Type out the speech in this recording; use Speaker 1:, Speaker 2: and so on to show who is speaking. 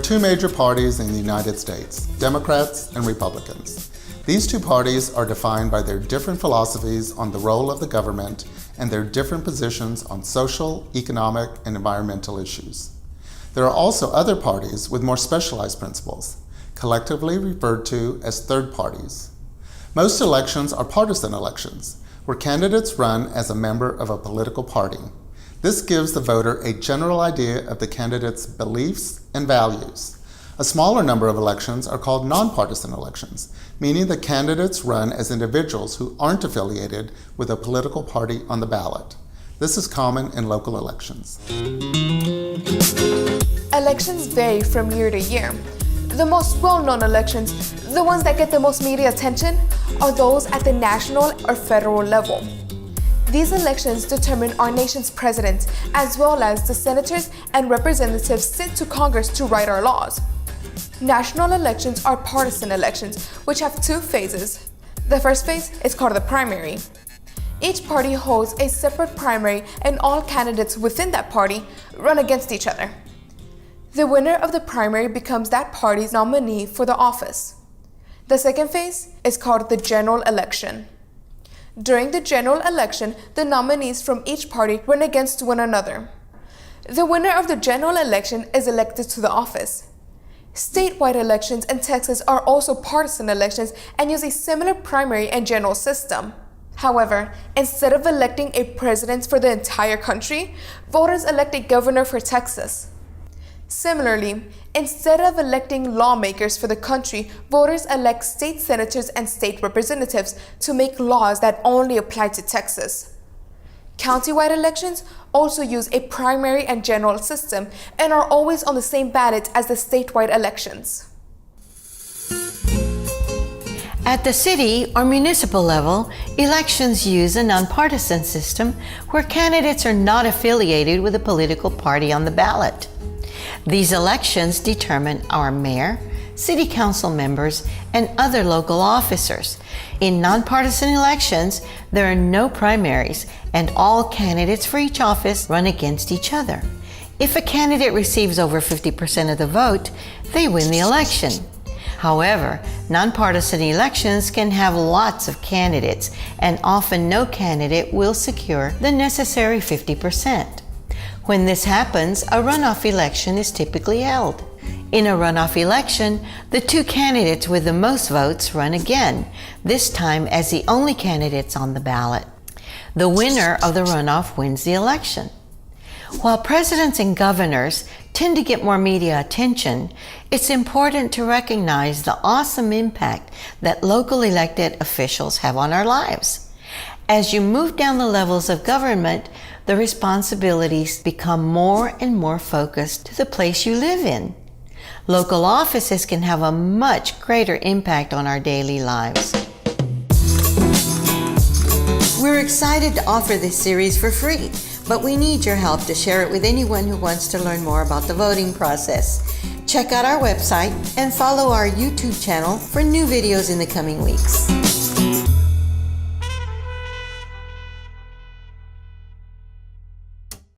Speaker 1: two major parties in the United States, Democrats and Republicans. These two parties are defined by their different philosophies on the role of the government and their different positions on social, economic, and environmental issues. There are also other parties with more specialized principles, collectively referred to as third parties. Most elections are partisan elections, where candidates run as a member of a political party. This gives the voter a general idea of the candidate's beliefs and values. A smaller number of elections are called nonpartisan elections, meaning the candidates run as individuals who aren't affiliated with a political party on the ballot. This is common in local elections.
Speaker 2: Elections vary from year to year. The most well-known elections, the ones that get the most media attention, are those at the national or federal level. These elections determine our nation's president, as well as the senators and representatives sent to Congress to write our laws. National elections are partisan elections, which have two phases. The first phase is called the primary. Each party holds a separate primary, and all candidates within that party run against each other. The winner of the primary becomes that party's nominee for the office. The second phase is called the general election. During the general election, the nominees from each party run against one another. The winner of the general election is elected to the office. Statewide elections in Texas are also partisan elections and use a similar primary and general system. However, instead of electing a president for the entire country, voters elect a governor for Texas. Similarly, instead of electing lawmakers for the country, voters elect state senators and state representatives to make laws that only apply to Texas. Countywide elections also use a primary and general system and are always on the same ballot as the statewide elections.
Speaker 3: At the city or municipal level, elections use a nonpartisan system where candidates are not affiliated with a political party on the ballot. These elections determine our mayor, city council members, and other local officers. In nonpartisan elections, there are no primaries, and all candidates for each office run against each other. If a candidate receives over 50% of the vote, they win the election. However, nonpartisan elections can have lots of candidates, and often no candidate will secure the necessary 50%. When this happens, a runoff election is typically held. In a runoff election, the two candidates with the most votes run again, this time as the only candidates on the ballot. The winner of the runoff wins the election. While presidents and governors tend to get more media attention, it's important to recognize the awesome impact that local elected officials have on our lives. As you move down the levels of government, the responsibilities become more and more focused to the place you live in. Local offices can have a much greater impact on our daily lives. We're excited to offer this series for free, but we need your help to share it with anyone who wants to learn more about the voting process. Check out our website and follow our YouTube channel for new videos in the coming weeks.